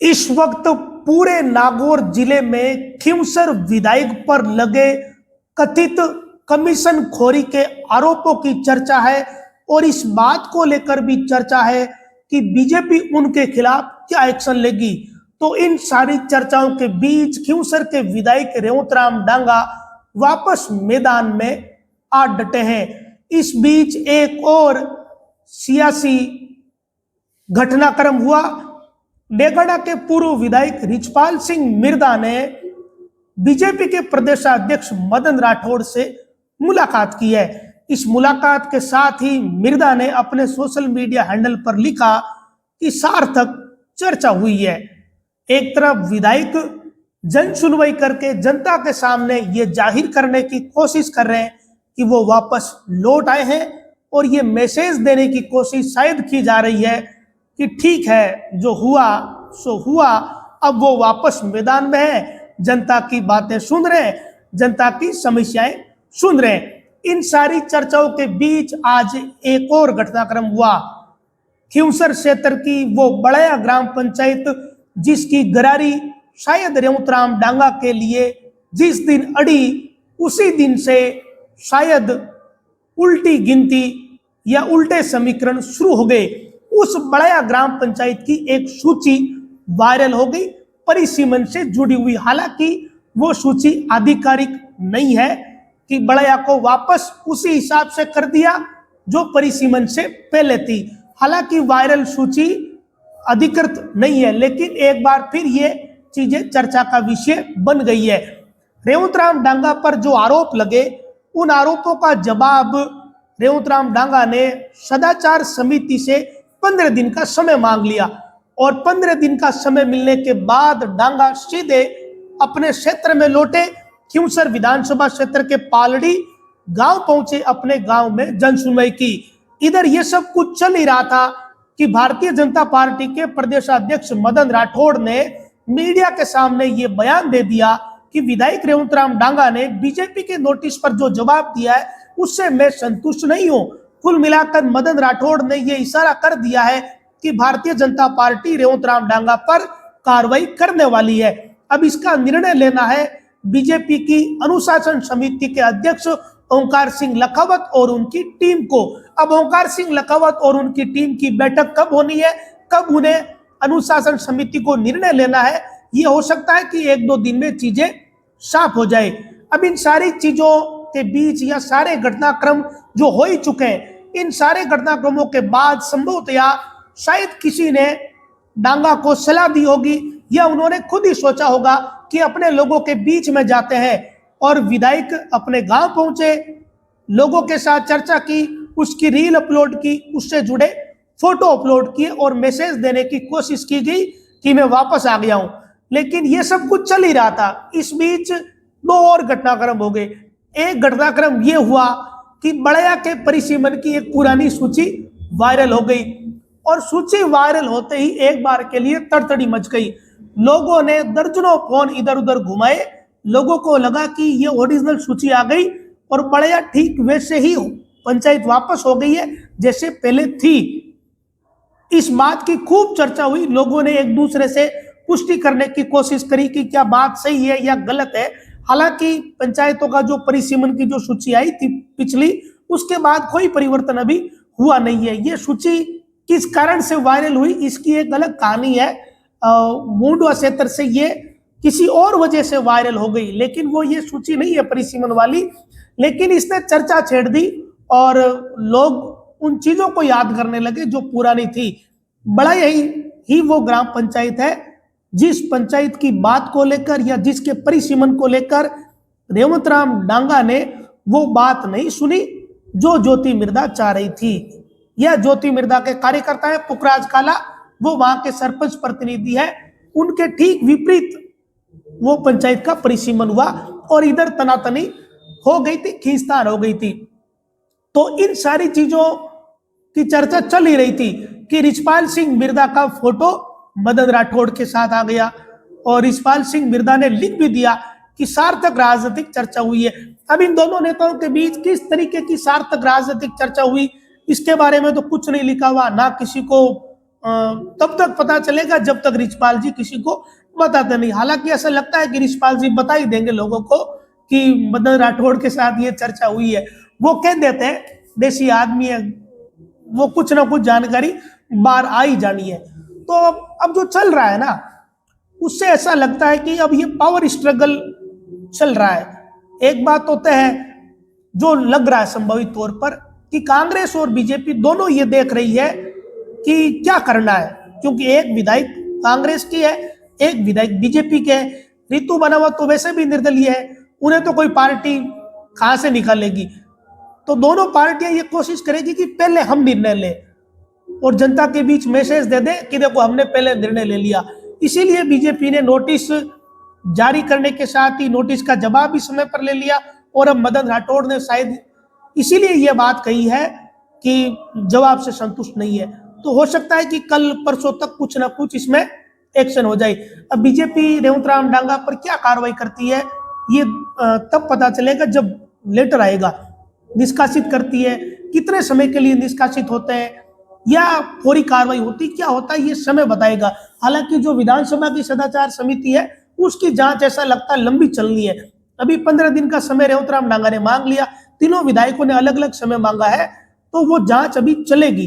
इस वक्त पूरे नागौर जिले में खींवसर विधायक पर लगे कथित कमीशन खोरी के आरोपों की चर्चा है और इस बात को लेकर भी चर्चा है कि बीजेपी उनके खिलाफ क्या एक्शन लेगी। तो इन सारी चर्चाओं के बीच खींवसर के विधायक रेवतराम डांगा वापस मैदान में आ डटे हैं। इस बीच एक और सियासी घटनाक्रम हुआ। डेगड़ा के पूर्व विधायक रिचपाल सिंह मिर्दा ने बीजेपी के प्रदेशाध्यक्ष मदन राठौड़ से मुलाकात की है। इस मुलाकात के साथ ही मिर्दा ने अपने सोशल मीडिया हैंडल पर लिखा कि सार्थक चर्चा हुई है। एक तरफ विधायक जन सुनवाई करके जनता के सामने ये जाहिर करने की कोशिश कर रहे हैं कि वो वापस लौट आए हैं और ये मैसेज देने की कोशिश शायद की जा रही है कि ठीक है, जो हुआ सो हुआ, अब वो वापस मैदान में है, जनता की बातें सुन रहे हैं, जनता की समस्याएं सुन रहे हैं। इन सारी चर्चाओं के बीच आज एक और घटनाक्रम हुआ। खींवसर क्षेत्र की वो बड़या ग्राम पंचायत जिसकी गरारी शायद रेवतराम डांगा के लिए जिस दिन अड़ी उसी दिन से शायद उल्टी गिनती या उल्टे समीकरण शुरू हो गए। उस बड़या ग्राम पंचायत की एक सूची वायरल हो गई परिसीमन से जुड़ी हुई। हालांकि वो सूची आधिकारिक नहीं है कि बड़या को वापस उसी हिसाब से कर दिया जो परिसीमन से पहले थी। हालांकि वायरल सूची अधिकृत नहीं है, लेकिन एक बार फिर ये चीजें चर्चा का विषय बन गई है। रेवतराम डांगा पर जो आरोप लगे उन आरोपों का जवाब रेवतराम डांगा ने सदाचार समिति से 15 दिन का समय मांग लिया और 15 दिन का समय मिलने के बाद डांगा सीधे अपने क्षेत्र में लौटे। खींवसर विधानसभा क्षेत्र के पालड़ी गांव पहुंचे, अपने गांव में जन सुनवाई की। इधर ये सब कुछ चल ही रहा था कि भारतीय जनता पार्टी के प्रदेशाध्यक्ष मदन राठौड़ ने मीडिया के सामने ये बयान दे दिया कि विधायक रेवतराम डांगा ने बीजेपी के नोटिस पर जो जवाब दिया है उससे मैं संतुष्ट नहीं हूं। कुल मिलाकर मदन राठौड़ ने यह इशारा कर दिया है कि भारतीय जनता पार्टी रेवतराम डांगा पर कार्रवाई करने वाली है। अब इसका निर्णय लेना है बीजेपी की अनुशासन समिति के अध्यक्ष ओंकार सिंह लखावत और उनकी टीम को। अब ओंकार सिंह लखावत और उनकी टीम की बैठक कब होनी है, कब उन्हें अनुशासन समिति को निर्णय लेना है, ये हो सकता है कि 1-2 दिन में चीजें साफ हो जाए। अब इन सारी चीजों के बीच या सारे घटनाक्रम जो हो ही चुके हैं, इन सारे घटनाक्रमों के बाद संभवतया शायद किसी ने डांगा को सलाह दी होगी या उन्होंने खुद ही सोचा होगा कि अपने लोगों के बीच में जाते हैं। और विधायक अपने गांव पहुंचे, लोगों के साथ चर्चा की, उसकी रील अपलोड की, उससे जुड़े फोटो अपलोड किए और मैसेज देने की कोशिश की गई कि मैं वापस आ गया हूं। लेकिन ये सब कुछ चल ही रहा था। इस बीच 2 और घटनाक्रम हो गए। एक घटनाक्रम ये हुआ कि बड़या के परिसीमन की एक पुरानी सूची वायरल हो गई और सूची वायरल होते ही एक बार के लिए तड़तड़ी मच गई। लोगों ने दर्जनों फोन इधर उधर घुमाए। लोगों को लगा कि ये ओरिजिनल सूची आ गई और बड़या ठीक वैसे ही पंचायत वापस हो गई है जैसे पहले थी। इस बात की खूब चर्चा हुई। लोगों ने एक दूसरे से पुष्टि करने की कोशिश करी कि क्या बात सही है या गलत है। हालांकि पंचायतों का जो परिसीमन की जो सूची आई थी पिछली, उसके बाद कोई परिवर्तन अभी हुआ नहीं है। ये सूची किस कारण से वायरल हुई इसकी एक अलग कहानी है। मूंडवा क्षेत्र से ये किसी और वजह से वायरल हो गई, लेकिन वो ये सूची नहीं है परिसीमन वाली। लेकिन इसने चर्चा छेड़ दी और लोग उन चीजों को याद करने लगे जो पुरानी थी। बड़ा ही वो ग्राम पंचायत है जिस पंचायत की बात को लेकर या जिसके परिसीमन को लेकर रेवतराम डांगा ने वो बात नहीं सुनी जो ज्योति मिर्दा चाह रही थी। यह ज्योति मिर्दा के कार्यकर्ता है पुखराज काला, वो वहां के सरपंच प्रतिनिधि है। उनके ठीक विपरीत वो पंचायत का परिसीमन हुआ और इधर तनातनी हो गई थी, खींचतान हो गई थी। तो इन सारी चीजों की चर्चा चल ही रही थी कि रिचपाल सिंह मिर्दा का फोटो मदन राठौड़ के साथ आ गया और रिचपाल सिंह मिर्दा ने लिख भी दिया कि सार्थक राजनीतिक चर्चा हुई है। अब इन दोनों नेताओं के बीच किस तरीके की सार्थक राजनीतिक चर्चा हुई इसके बारे में तो कुछ नहीं लिखा हुआ, ना किसी को तब तक पता चलेगा जब तक रिचपाल जी किसी को बताते नहीं। हालांकि ऐसा लगता है कि रिचपाल जी बता ही देंगे लोगों को कि मदन राठौड़ के साथ ये चर्चा हुई है। वो कह देते हैं, देसी आदमी है, वो कुछ ना कुछ जानकारी बाहर आ ही जानी है। तो अब जो चल रहा है ना, उससे ऐसा लगता है कि अब ये पावर स्ट्रगल चल रहा है। एक बात तो तय है, जो लग रहा है संभावित तौर पर, कि कांग्रेस और बीजेपी दोनों ये देख रही है कि क्या करना है, क्योंकि एक विधायक कांग्रेस की है, एक विधायक बीजेपी के है। रितु बनावत तो वैसे भी निर्दलीय है, उन्हें तो कोई पार्टी कहां से निकालेगी। तो दोनों पार्टियां ये कोशिश करेगी कि पहले हम निर्णय लें और जनता के बीच मैसेज दे दें कि देखो हमने पहले निर्णय ले लिया। इसीलिए बीजेपी ने नोटिस जारी करने के साथ ही नोटिस का जवाब भी समय पर ले लिया, और अब मदन राठौड़ ने शायद इसीलिए यह बात कही है कि जवाब से संतुष्ट नहीं है। तो हो सकता है कि कल परसों तक कुछ ना कुछ इसमें एक्शन हो जाए। अब बीजेपी रेवंतराम डांगा पर क्या कार्रवाई करती है ये तब पता चलेगा जब लेटर आएगा। निष्कासित करती है, कितने समय के लिए निष्कासित होते हैं, या फौरी कार्रवाई होती, क्या होता है ये समय बताएगा। हालांकि जो विधानसभा की सदाचार समिति है उसकी जांच ऐसा लगता है लंबी चलनी है। अभी 15 दिन का समय रेवंतराम डांगा ने मांग लिया, तीनों विधायकों ने अलग अलग समय मांगा है, तो वो जांच अभी चलेगी।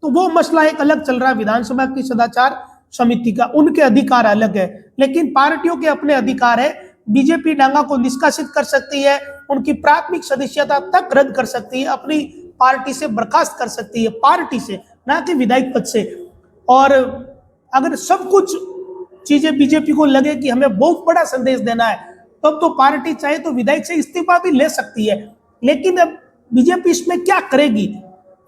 तो वो मसला एक अलग चल रहा है विधानसभा की सदाचार समिति का, उनके अधिकार अलग है, लेकिन पार्टियों के अपने अधिकार है। बीजेपी डांगा को निष्कासित कर सकती है, उनकी प्राथमिक सदस्यता तक रद्द कर सकती है, अपनी पार्टी से बर्खास्त कर सकती है, पार्टी से, ना कि विधायक पद से। और अगर सब कुछ चीजें बीजेपी को लगे कि हमें बहुत बड़ा संदेश देना है, तब तो पार्टी चाहे तो विधायक से इस्तीफा भी ले सकती है। लेकिन अब बीजेपी इसमें क्या करेगी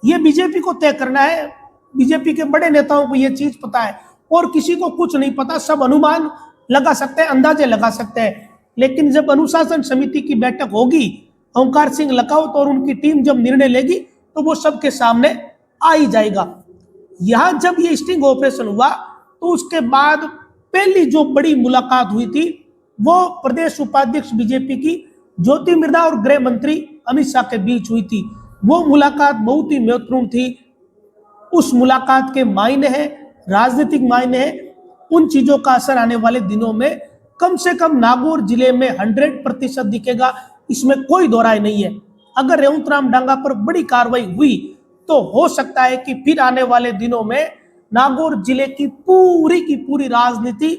ये बीजेपी को तय करना है। बीजेपी के बड़े नेताओं को ये चीज पता है, और किसी को कुछ नहीं पता, सब अनुमान लगा सकते हैं, अंदाजे लगा सकते हैं। लेकिन जब अनुशासन समिति की बैठक होगी, ओंकार सिंह लखावत और उनकी टीम जब निर्णय लेगी, तो वो सबके सामने आ ही जाएगा। यहां जब ये स्टिंग ऑपरेशन हुआ, तो उसके बाद पहली जो बड़ी मुलाकात हुई थी वो प्रदेश उपाध्यक्ष बीजेपी की ज्योति मिर्धा और गृह मंत्री अमित शाह के बीच हुई थी। वो मुलाकात बहुत ही महत्वपूर्ण थी। उस मुलाकात के मायने हैं, राजनीतिक मायने हैं। उन चीजों का असर आने वाले दिनों में कम से कम नागौर जिले में 100% दिखेगा, इसमें कोई दो राय नहीं है। अगर रेवंतराम डांगा पर बड़ी कार्रवाई हुई तो हो सकता है कि फिर आने वाले दिनों में नागौर जिले की पूरी राजनीति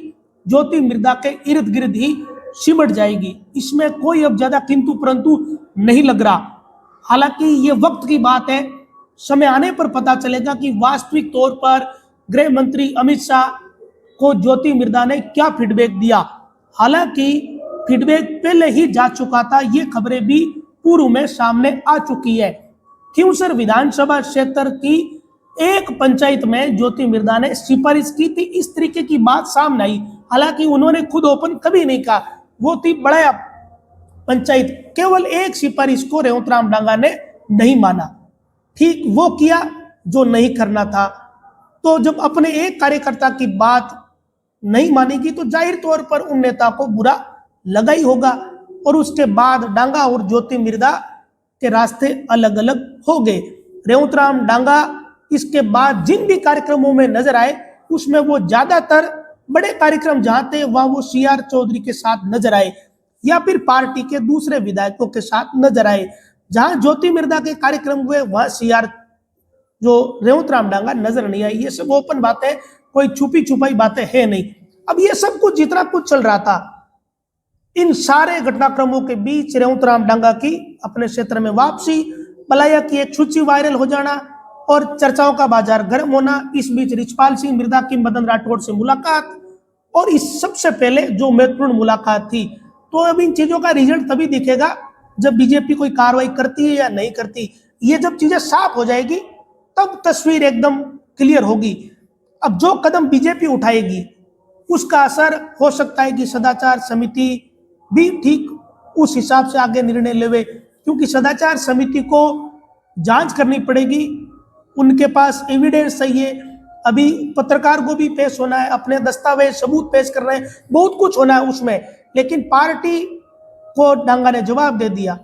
ज्योति मिर्धा के इर्द गिर्द ही सिमट जाएगी। इसमें कोई अब ज्यादा किंतु परंतु नहीं लग रहा। हालांकि ये वक्त की बात है, समय आने पर पता चलेगा कि वास्तविक तौर पर गृह मंत्री अमित शाह को ज्योति मिर्धा ने क्या फीडबैक दिया। हालांकि फीडबैक पहले ही जा चुका था, ये खबरें भी पूर्व में सामने आ चुकी है। खींवसर विधानसभा क्षेत्र की एक पंचायत में ज्योति मिर्धा ने सिफारिश की थी, इस तरीके की बात सामने आई। हालांकि उन्होंने खुद ओपन कभी नहीं कहा, वो थी बड़ा पंचायत। केवल एक सिफारिश को रेवंतराम डांगा ने नहीं माना, ठीक वो किया जो नहीं करना था। तो जब अपने एक कार्यकर्ता की बात नहीं मानेगी तो जाहिर तौर पर उन नेता को बुरा लगा ही होगा। और उसके बाद डांगा और ज्योति मिर्धा के रास्ते अलग अलग हो गए। रेवंतराम डांगा इसके बाद जिन भी कार्यक्रमों में नजर आए, उसमें वो ज्यादातर बड़े कार्यक्रम जहां थे वहां वो CR चौधरी के साथ नजर आए, या फिर पार्टी के दूसरे विधायकों के साथ नजर आए। जहां ज्योति मिर्धा के कार्यक्रम हुए वहां CR जो रेवंतराम डांगा नजर नहीं आई। ये सब ओपन बातें, कोई छुपी छुपाई बातें है नहीं। अब ये सब कुछ जितना कुछ चल रहा था, इन सारे घटनाक्रमों के बीच रेवंतराम डांगा की अपने क्षेत्र में वापसी, पलाया की एक सूची वायरल हो जाना और चर्चाओं का बाजार गर्म होना, इस बीच रिचपाल सिंह मिर्धा की मदन राठौड़ से मुलाकात, और इस सबसे पहले जो महत्वपूर्ण मुलाकात थी। तो अब इन चीजों का रिजल्ट तभी दिखेगा जब बीजेपी कोई कार्रवाई करती है या नहीं करती। ये जब चीजें साफ हो जाएगी तब तस्वीर एकदम क्लियर होगी। अब जो कदम बीजेपी उठाएगी उसका असर हो सकता है कि सदाचार समिति भी ठीक उस हिसाब से आगे निर्णय लेवे, क्योंकि सदाचार समिति को जांच करनी पड़ेगी, उनके पास एविडेंस चाहिए। अभी पत्रकार को भी पेश होना है, अपने दस्तावेज सबूत पेश कर रहे हैं, बहुत कुछ होना है उसमें। लेकिन पार्टी को डांगा ने जवाब दे दिया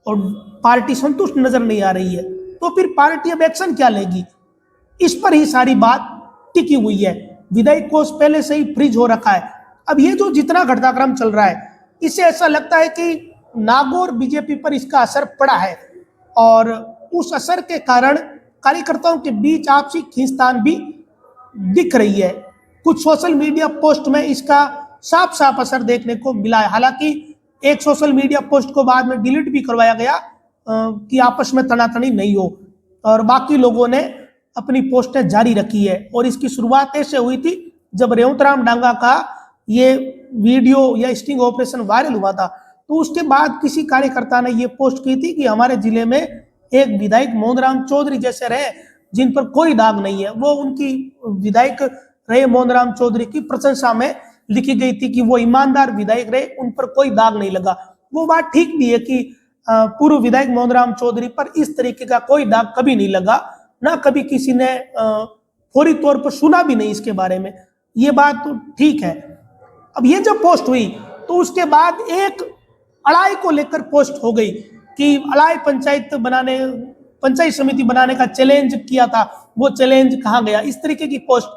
और पार्टी संतुष्ट नजर नहीं आ रही है, तो फिर पार्टी अब एक्शन क्या लेगी, इस पर ही सारी बात टिकी हुई है, विधायक कोष पहले से ही फ्रीज हो रखा है। अब ये जो जितना घटनाक्रम चल रहा है, इससे ऐसा लगता है कि नागौर बीजेपी पर इसका असर पड़ा है और उस असर के कारण कार्यकर्ताओं के बीच आपसी खींचतान भी दिख रही है। कुछ सोशल मीडिया पोस्ट में इसका साफ साफ असर देखने को मिला है। हालांकि एक सोशल मीडिया पोस्ट को बाद में डिलीट भी करवाया गया कि आपस में तनातनी नहीं हो, और बाकी लोगों ने अपनी पोस्टें जारी रखी है। और इसकी शुरुआत ऐसे हुई थी जब रेवंतराम डांगा का ये वीडियो या स्टिंग ऑपरेशन वायरल हुआ था, तो उसके बाद किसी कार्यकर्ता ने ये पोस्ट की थी कि हमारे जिले में एक विधायक मोहनराम चौधरी जैसे रहे जिन पर कोई दाग नहीं है। वो उनकी विधायक रहे मोहनराम चौधरी की प्रशंसा में लिखी गई थी कि वो ईमानदार विधायक रहे, उन पर कोई दाग नहीं लगा। वो बात ठीक भी है कि पूर्व विधायक मोहनराम चौधरी पर इस तरीके का कोई दाग कभी नहीं लगा, ना कभी किसी ने फौरी तौर पर सुना भी नहीं इसके बारे में, ये बात तो ठीक है। अब ये जब पोस्ट हुई तो उसके बाद एक अड़ाई को लेकर पोस्ट हो गई कि अड़ाई पंचायत समिति बनाने का चैलेंज किया था, वो चैलेंज कहाँ गया, इस तरीके की पोस्ट।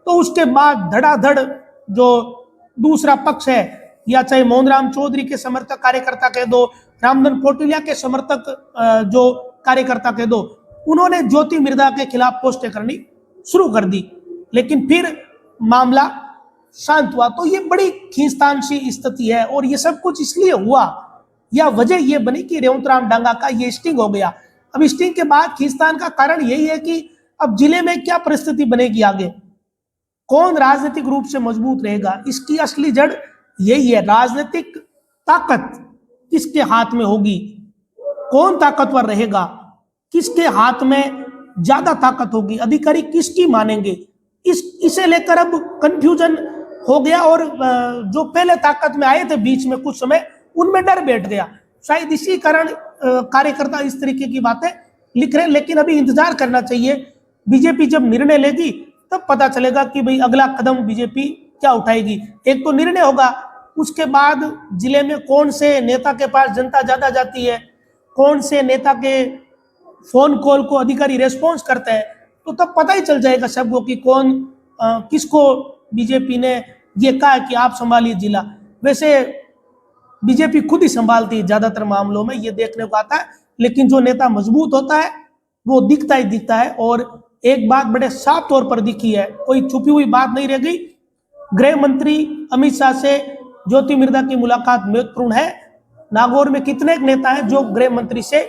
तो उसके बाद धड़ाधड़ जो दूसरा पक्ष है, या चाहे मोहनराम चौधरी के समर्थक कार्यकर्ता कह दो, रामधन पौटिलिया के समर्थक जो कार्यकर्ता कह दो, उन्होंने ज्योति मिर्धा के खिलाफ पोस्टें करनी शुरू कर दी। लेकिन फिर मामला शांत हुआ। तो ये बड़ी खींचतान सी स्थिति है और ये सब कुछ इसलिए हुआ, या वजह ये बनी कि रेवंतराम डांगा का ये स्टिंग हो गया। अब स्टिंग के बाद खींचतान का कारण यही है कि अब जिले में क्या परिस्थिति बनेगी आगे, कौन राजनीतिक रूप से मजबूत रहेगा, इसकी असली जड़ यही है। राजनीतिक ताकत किसके हाथ में होगी, कौन ताकतवर रहेगा, किसके हाथ में ज्यादा ताकत होगी, अधिकारी किसकी मानेंगे, इसे लेकर अब कंफ्यूजन हो गया। और जो पहले ताकत में आए थे बीच में कुछ समय, उनमें डर बैठ गया। शायद इसी कारण कार्यकर्ता इस तरीके की बातें लिख रहे हैं। लेकिन अभी इंतजार करना चाहिए, बीजेपी जब निर्णय लेगी तब पता चलेगा कि भाई अगला कदम बीजेपी क्या उठाएगी। एक तो निर्णय होगा, उसके बाद जिले में कौन से नेता के पास जनता ज्यादा जाती है, कौन से नेता के फोन कॉल को अधिकारी रेस्पॉन्स करते हैं, तो तब पता ही चल जाएगा सबको कि कौन किसको बीजेपी ने ये कहा कि आप संभालिए जिला। वैसे बीजेपी खुद ही संभालती है ज्यादातर मामलों में, ये देखने को आता है। लेकिन जो नेता मजबूत होता है वो दिखता ही दिखता है। और एक बात बड़े साफ तौर पर दिखी है, कोई छुपी हुई बात नहीं रह गई। गृह मंत्री अमित शाह से ज्योति मिर्धा की मुलाकात महत्वपूर्ण है। नागौर में कितने नेता हैं जो गृह मंत्री से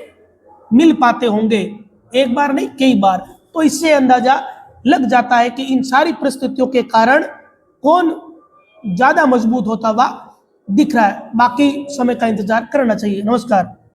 मिल पाते होंगे, एक बार नहीं कई बार। तो इससे अंदाजा लग जाता है कि इन सारी परिस्थितियों के कारण कौन ज्यादा मजबूत होता हुआ दिख रहा है। बाकी समय का इंतजार करना चाहिए। नमस्कार।